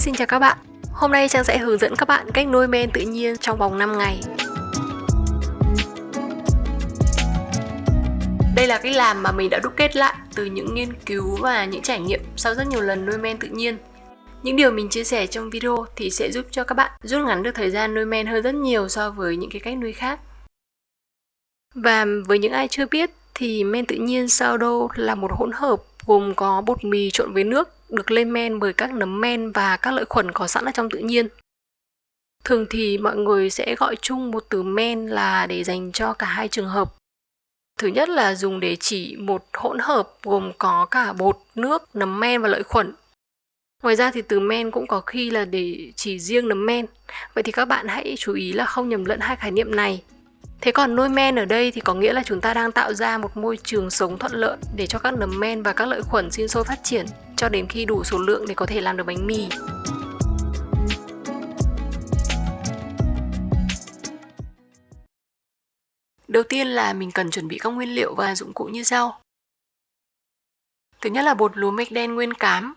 Xin chào các bạn. Hôm nay Trang sẽ hướng dẫn các bạn cách nuôi men tự nhiên trong vòng 5 ngày. Đây là cách làm mà mình đã đúc kết lại từ những nghiên cứu và những trải nghiệm sau rất nhiều lần nuôi men tự nhiên. Những điều mình chia sẻ trong video thì sẽ giúp cho các bạn rút ngắn được thời gian nuôi men hơn rất nhiều so với những cái cách nuôi khác. Và với những ai chưa biết thì men tự nhiên sourdough là một hỗn hợp gồm có bột mì trộn với nước được lên men bởi các nấm men và các lợi khuẩn có sẵn ở trong tự nhiên. Thường thì mọi người sẽ gọi chung một từ men là để dành cho cả hai trường hợp. Thứ nhất là dùng để chỉ một hỗn hợp gồm có cả bột, nước, nấm men và lợi khuẩn. Ngoài ra thì từ men cũng có khi là để chỉ riêng nấm men. Vậy thì các bạn hãy chú ý là không nhầm lẫn hai khái niệm này. Thế còn nuôi men ở đây thì có nghĩa là chúng ta đang tạo ra một môi trường sống thuận lợi để cho các nấm men và các lợi khuẩn sinh sôi phát triển cho đến khi đủ số lượng để có thể làm được bánh mì. Đầu tiên là mình cần chuẩn bị các nguyên liệu và dụng cụ như sau. Thứ nhất là bột lúa mạch đen nguyên cám.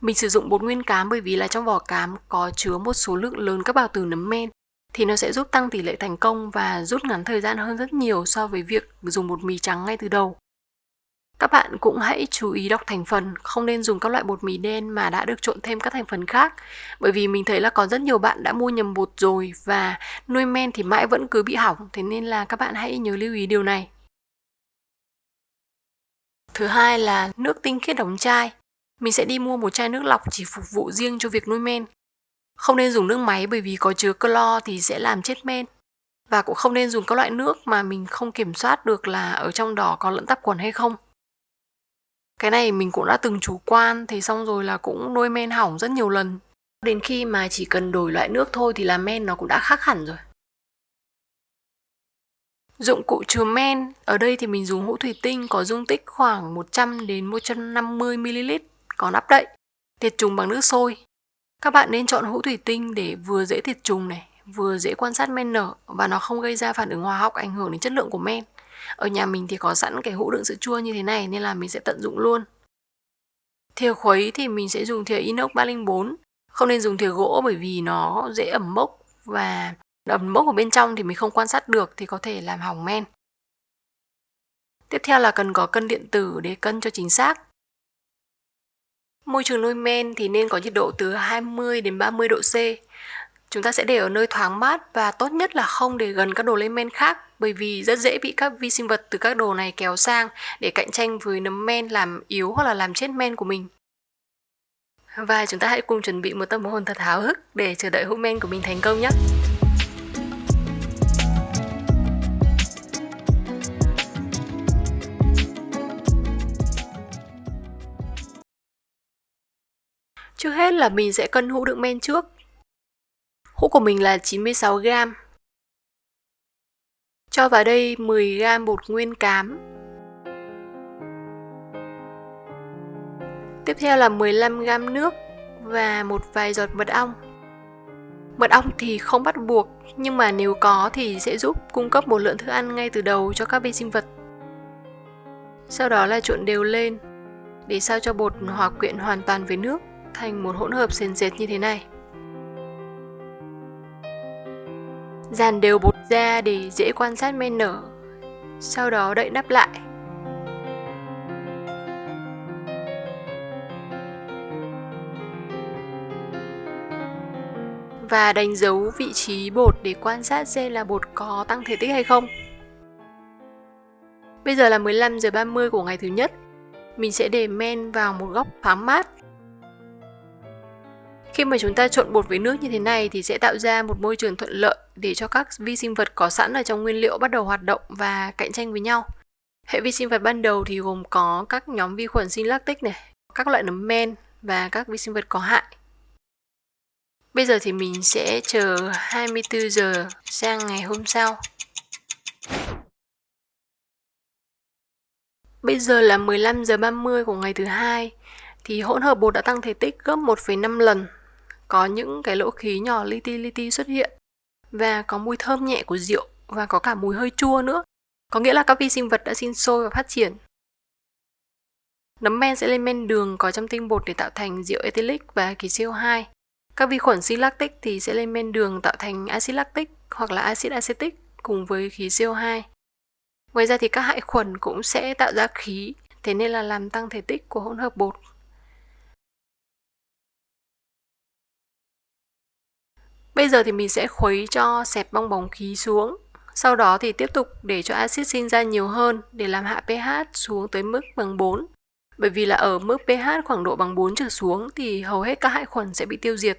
Mình sử dụng bột nguyên cám bởi vì là trong vỏ cám có chứa một số lượng lớn các bào tử nấm men thì nó sẽ giúp tăng tỷ lệ thành công và rút ngắn thời gian hơn rất nhiều so với việc dùng bột mì trắng ngay từ đầu. Các bạn cũng hãy chú ý đọc thành phần, không nên dùng các loại bột mì đen mà đã được trộn thêm các thành phần khác, bởi vì mình thấy là có rất nhiều bạn đã mua nhầm bột rồi và nuôi men thì mãi vẫn cứ bị hỏng, thế nên là các bạn hãy nhớ lưu ý điều này. Thứ hai là nước tinh khiết đóng chai. Mình sẽ đi mua một chai nước lọc chỉ phục vụ riêng cho việc nuôi men. Không nên dùng nước máy bởi vì có chứa clo thì sẽ làm chết men. Và cũng không nên dùng các loại nước mà mình không kiểm soát được là ở trong đó có lẫn tạp quần hay không. Cái này mình cũng đã từng chủ quan, thế xong rồi là cũng nuôi men hỏng rất nhiều lần. Đến khi mà chỉ cần đổi loại nước thôi thì là men nó cũng đã khác hẳn rồi. Dụng cụ chứa men, ở đây thì mình dùng hũ thủy tinh có dung tích khoảng 100 đến 150ml, có nắp đậy, tiệt trùng bằng nước sôi. Các bạn nên chọn hũ thủy tinh để vừa dễ tiệt trùng này, vừa dễ quan sát men nở và nó không gây ra phản ứng hóa học ảnh hưởng đến chất lượng của men. Ở nhà mình thì có sẵn cái hũ đựng sữa chua như thế này nên là mình sẽ tận dụng luôn. Thìa khuấy thì mình sẽ dùng thìa inox 304, không nên dùng thìa gỗ bởi vì nó dễ ẩm mốc và ẩm mốc ở bên trong thì mình không quan sát được thì có thể làm hỏng men. Tiếp theo là cần có cân điện tử để cân cho chính xác. Môi trường nuôi men thì nên có nhiệt độ từ 20 đến 30 độ C. Chúng ta sẽ để ở nơi thoáng mát và tốt nhất là không để gần các đồ lên men khác bởi vì rất dễ bị các vi sinh vật từ các đồ này kéo sang để cạnh tranh với nấm men làm yếu hoặc là làm chết men của mình. Và chúng ta hãy cùng chuẩn bị một tâm hồn thật háo hức để chờ đợi hũ men của mình thành công nhé. Trước hết là mình sẽ cân hũ đựng men trước. Hũ của mình là 96g. Cho vào đây 10g bột nguyên cám. Tiếp theo là 15g nước và một vài giọt mật ong. Mật ong thì không bắt buộc, nhưng mà nếu có thì sẽ giúp cung cấp một lượng thức ăn ngay từ đầu cho các vi sinh vật. Sau đó là trộn đều lên để sao cho bột hòa quyện hoàn toàn với nước thành một hỗn hợp sền sệt như thế này. Dàn đều bột ra để dễ quan sát men nở. Sau đó đậy nắp lại. Và đánh dấu vị trí bột để quan sát xem là bột có tăng thể tích hay không. Bây giờ là 15:30 của ngày thứ nhất. Mình sẽ để men vào một góc thoáng mát. Khi mà chúng ta trộn bột với nước như thế này thì sẽ tạo ra một môi trường thuận lợi để cho các vi sinh vật có sẵn ở trong nguyên liệu bắt đầu hoạt động và cạnh tranh với nhau. Hệ vi sinh vật ban đầu thì gồm có các nhóm vi khuẩn sinh lactic này, các loại nấm men và các vi sinh vật có hại. Bây giờ thì mình sẽ chờ 24 giờ sang ngày hôm sau. Bây giờ là 15:30 của ngày thứ hai thì hỗn hợp bột đã tăng thể tích gấp 1,5 lần. Có những cái lỗ khí nhỏ li ti xuất hiện và có mùi thơm nhẹ của rượu và có cả mùi hơi chua nữa. Có nghĩa là các vi sinh vật đã sinh sôi và phát triển. Nấm men sẽ lên men đường có trong tinh bột để tạo thành rượu ethylic và khí CO2. Các vi khuẩn sinh lactic thì sẽ lên men đường tạo thành axit lactic hoặc là axit acetic cùng với khí CO2. Ngoài ra thì các hại khuẩn cũng sẽ tạo ra khí, thế nên là làm tăng thể tích của hỗn hợp bột. Bây giờ thì mình sẽ khuấy cho xẹp bong bóng khí xuống. Sau đó thì tiếp tục để cho axit sinh ra nhiều hơn để làm hạ pH xuống tới mức bằng 4. Bởi vì là ở mức pH khoảng độ bằng 4 trở xuống thì hầu hết các hại khuẩn sẽ bị tiêu diệt.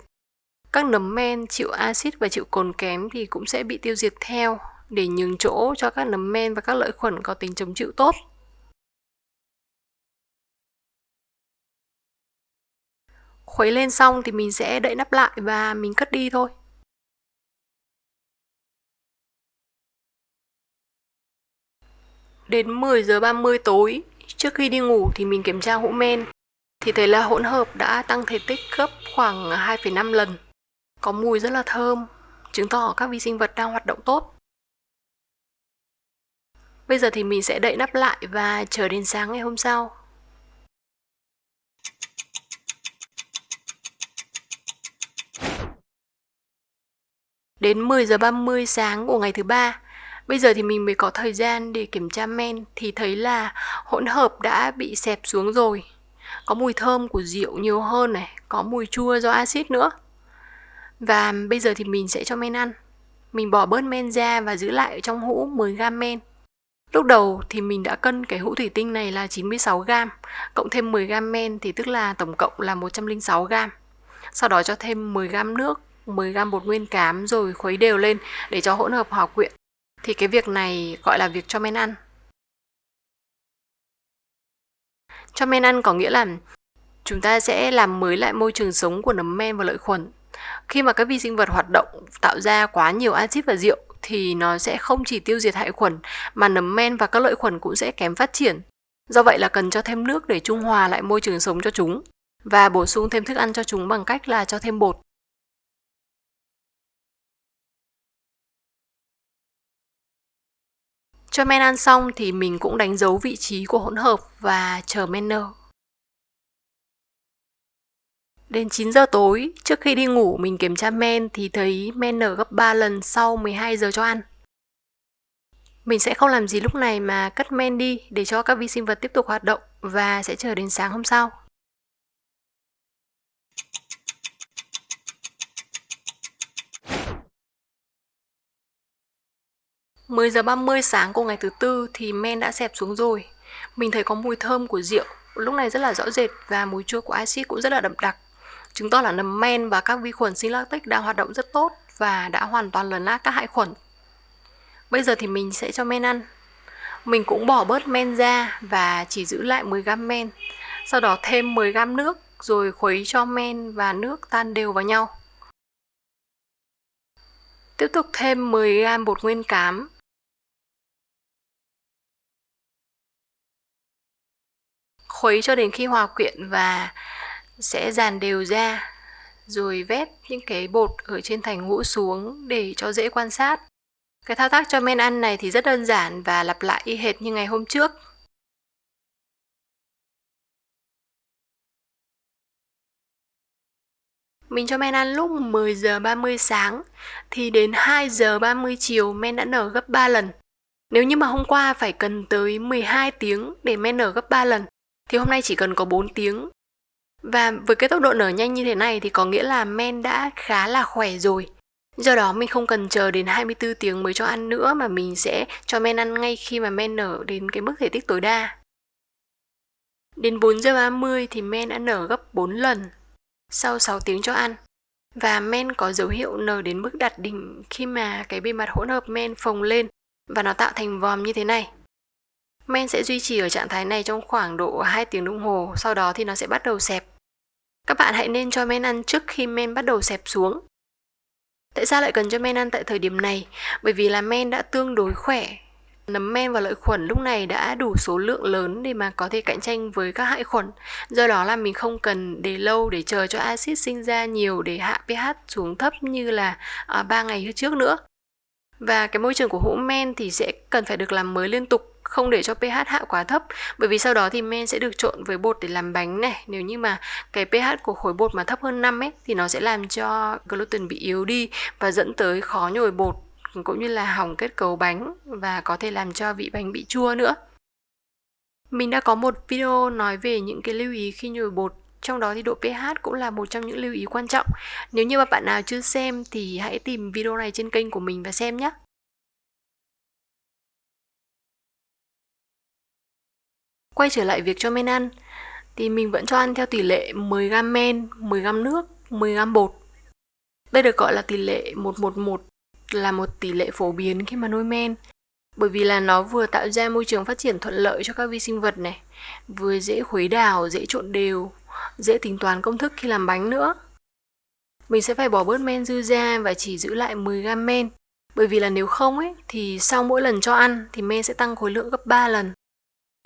Các nấm men chịu axit và chịu cồn kém thì cũng sẽ bị tiêu diệt theo để nhường chỗ cho các nấm men và các lợi khuẩn có tính chống chịu tốt. Khuấy lên xong thì mình sẽ đậy nắp lại và mình cất đi thôi. Đến 10 giờ 30 tối, trước khi đi ngủ thì mình kiểm tra hũ men thì thấy là hỗn hợp đã tăng thể tích gấp khoảng 2,5 lần. Có mùi rất là thơm, chứng tỏ các vi sinh vật đang hoạt động tốt. Bây giờ thì mình sẽ đậy nắp lại và chờ đến sáng ngày hôm sau. Đến 10 giờ 30 sáng của ngày thứ ba, bây giờ thì mình mới có thời gian để kiểm tra men thì thấy là hỗn hợp đã bị xẹp xuống rồi. Có mùi thơm của rượu nhiều hơn này, có mùi chua do axit nữa. Và bây giờ thì mình sẽ cho men ăn. Mình bỏ bớt men ra và giữ lại trong hũ 10 gram men. Lúc đầu thì mình đã cân cái hũ thủy tinh này là 96 gram, cộng thêm 10 gram men thì tức là tổng cộng là 106 gram. Sau đó cho thêm 10 gram nước, 10 gram bột nguyên cám rồi khuấy đều lên để cho hỗn hợp hòa quyện. Thì cái việc này gọi là việc cho men ăn. Cho men ăn có nghĩa là chúng ta sẽ làm mới lại môi trường sống của nấm men và lợi khuẩn. Khi mà các vi sinh vật hoạt động tạo ra quá nhiều axit và rượu thì nó sẽ không chỉ tiêu diệt hại khuẩn mà nấm men và các lợi khuẩn cũng sẽ kém phát triển. Do vậy là cần cho thêm nước để trung hòa lại môi trường sống cho chúng và bổ sung thêm thức ăn cho chúng bằng cách là cho thêm bột. Cho men ăn xong thì mình cũng đánh dấu vị trí của hỗn hợp và chờ men nở. Đến 9 giờ tối, trước khi đi ngủ mình kiểm tra men thì thấy men nở gấp 3 lần sau 12 giờ cho ăn. Mình sẽ không làm gì lúc này mà cất men đi để cho các vi sinh vật tiếp tục hoạt động và sẽ chờ đến sáng hôm sau. 10 giờ 30 sáng của ngày thứ tư thì men đã xẹp xuống rồi. Mình thấy có mùi thơm của rượu, lúc này rất là rõ rệt và mùi chua của axit cũng rất là đậm đặc. Chứng tỏ là nấm men và các vi khuẩn sinh lactic đang hoạt động rất tốt và đã hoàn toàn lấn át các hại khuẩn. Bây giờ thì mình sẽ cho men ăn. Mình cũng bỏ bớt men ra và chỉ giữ lại 10 gram men. Sau đó thêm 10 gram nước rồi khuấy cho men và nước tan đều vào nhau. Tiếp tục thêm 10 gram bột nguyên cám. Khuấy cho đến khi hòa quyện và sẽ dàn đều ra, rồi vét những cái bột ở trên thành hũ xuống để cho dễ quan sát. Cái thao tác cho men ăn này thì rất đơn giản và lặp lại y hệt như ngày hôm trước. Mình cho men ăn lúc 10 giờ 30 sáng thì đến 2 giờ 30 chiều men đã nở gấp 3 lần. Nếu như mà hôm qua phải cần tới 12 tiếng để men nở gấp 3 lần thì hôm nay chỉ cần có 4 tiếng. Và với cái tốc độ nở nhanh như thế này thì có nghĩa là men đã khá là khỏe rồi. Do đó mình không cần chờ đến 24 tiếng mới cho ăn nữa mà mình sẽ cho men ăn ngay khi mà men nở đến cái mức thể tích tối đa. Đến 4 giờ 30 thì men đã nở gấp 4 lần sau 6 tiếng cho ăn. Và men có dấu hiệu nở đến mức đạt đỉnh khi mà cái bề mặt hỗn hợp men phồng lên và nó tạo thành vòm như thế này. Men sẽ duy trì ở trạng thái này trong khoảng độ 2 tiếng đồng hồ, sau đó thì nó sẽ bắt đầu xẹp. Các bạn hãy nên cho men ăn trước khi men bắt đầu xẹp xuống. Tại sao lại cần cho men ăn tại thời điểm này? Bởi vì là men đã tương đối khỏe. Nấm men và lợi khuẩn lúc này đã đủ số lượng lớn để mà có thể cạnh tranh với các hại khuẩn. Do đó là mình không cần để lâu để chờ cho axit sinh ra nhiều để hạ pH xuống thấp như là 3 ngày trước nữa. Và cái môi trường của hũ men thì sẽ cần phải được làm mới liên tục, không để cho pH hạ quá thấp, bởi vì sau đó thì men sẽ được trộn với bột để làm bánh này. Nếu như mà cái pH của khối bột mà thấp hơn 5 ấy thì nó sẽ làm cho gluten bị yếu đi và dẫn tới khó nhồi bột cũng như là hỏng kết cấu bánh và có thể làm cho vị bánh bị chua nữa. Mình đã có một video nói về những cái lưu ý khi nhồi bột, trong đó thì độ pH cũng là một trong những lưu ý quan trọng. Nếu như mà bạn nào chưa xem thì hãy tìm video này trên kênh của mình và xem nhé. Quay trở lại việc cho men ăn thì mình vẫn cho ăn theo tỷ lệ 10g men, 10g nước, 10g bột. Đây được gọi là tỷ lệ 1:1, là một tỷ lệ phổ biến khi mà nuôi men. Bởi vì là nó vừa tạo ra môi trường phát triển thuận lợi cho các vi sinh vật này, vừa dễ khuấy đảo, dễ trộn đều, dễ tính toán công thức khi làm bánh nữa. Mình sẽ phải bỏ bớt men dư ra và chỉ giữ lại 10g men. Bởi vì là nếu không ấy thì sau mỗi lần cho ăn thì men sẽ tăng khối lượng gấp 3 lần.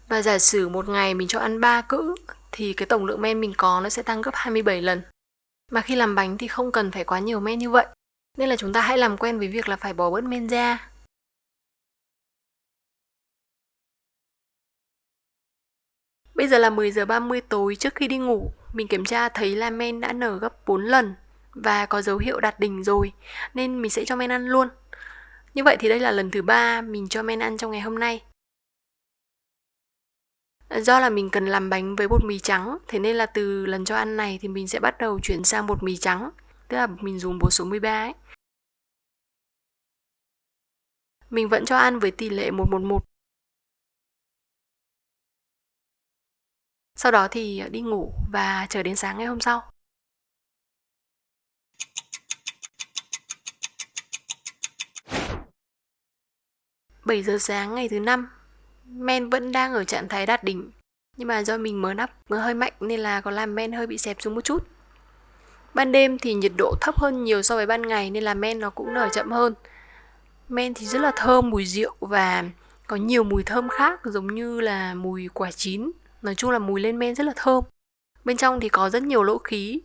Và giả sử một ngày mình cho ăn 3 cữ thì cái tổng lượng men mình có nó sẽ tăng gấp 27 lần. Mà khi làm bánh thì không cần phải quá nhiều men như vậy. Nên là chúng ta hãy làm quen với việc là phải bỏ bớt men ra. Bây giờ là 10 giờ 30 tối, trước khi đi ngủ, mình kiểm tra thấy là men đã nở gấp 4 lần và có dấu hiệu đạt đỉnh rồi, nên mình sẽ cho men ăn luôn. Như vậy thì đây là lần thứ 3 mình cho men ăn trong ngày hôm nay. Do là mình cần làm bánh với bột mì trắng, thế nên là từ lần cho ăn này thì mình sẽ bắt đầu chuyển sang bột mì trắng, tức là mình dùng bột số 13 ấy. Mình vẫn cho ăn với tỷ lệ 1:1. Sau đó thì đi ngủ và chờ đến sáng ngày hôm sau. 7 giờ sáng ngày thứ 5, men vẫn đang ở trạng thái đạt đỉnh. Nhưng mà do mình mở nắp hơi mạnh nên là có làm men hơi bị xẹp xuống một chút. Ban đêm thì nhiệt độ thấp hơn nhiều so với ban ngày nên là men nó cũng nở chậm hơn. Men thì rất là thơm mùi rượu và có nhiều mùi thơm khác giống như là mùi quả chín. Nói chung là mùi lên men rất là thơm. Bên trong thì có rất nhiều lỗ khí.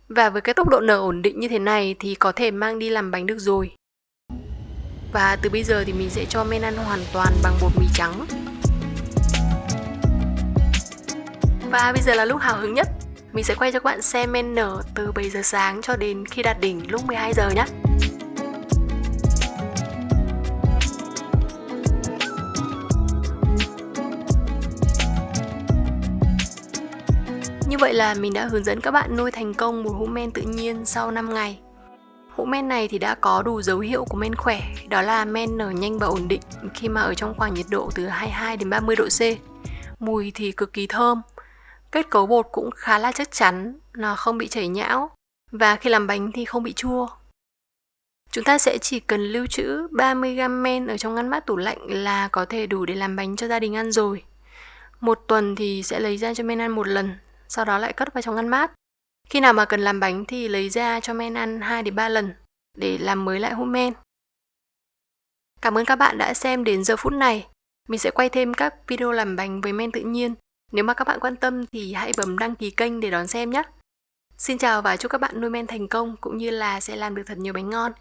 Và với cái tốc độ nở ổn định như thế này thì có thể mang đi làm bánh được rồi. Và từ bây giờ thì mình sẽ cho men ăn hoàn toàn bằng bột mì trắng. Và bây giờ là lúc hào hứng nhất. Mình sẽ quay cho các bạn xem men nở từ 7 giờ sáng cho đến khi đạt đỉnh lúc 12 giờ nhé. Như vậy là mình đã hướng dẫn các bạn nuôi thành công một hũ men tự nhiên sau 5 ngày. Hũ men này thì đã có đủ dấu hiệu của men khỏe, đó là men nở nhanh và ổn định khi mà ở trong khoảng nhiệt độ từ 22 đến 30 độ C. Mùi thì cực kỳ thơm. Kết cấu bột cũng khá là chắc chắn, nó không bị chảy nhão và khi làm bánh thì không bị chua. Chúng ta sẽ chỉ cần lưu trữ 30g men ở trong ngăn mát tủ lạnh là có thể đủ để làm bánh cho gia đình ăn rồi. Một tuần thì sẽ lấy ra cho men ăn một lần, sau đó lại cất vào trong ngăn mát. Khi nào mà cần làm bánh thì lấy ra cho men ăn 2 đến 3 lần để làm mới lại hũ men. Cảm ơn các bạn đã xem đến giờ phút này. Mình sẽ quay thêm các video làm bánh với men tự nhiên. Nếu mà các bạn quan tâm thì hãy bấm đăng ký kênh để đón xem nhé. Xin chào và chúc các bạn nuôi men thành công cũng như là sẽ làm được thật nhiều bánh ngon.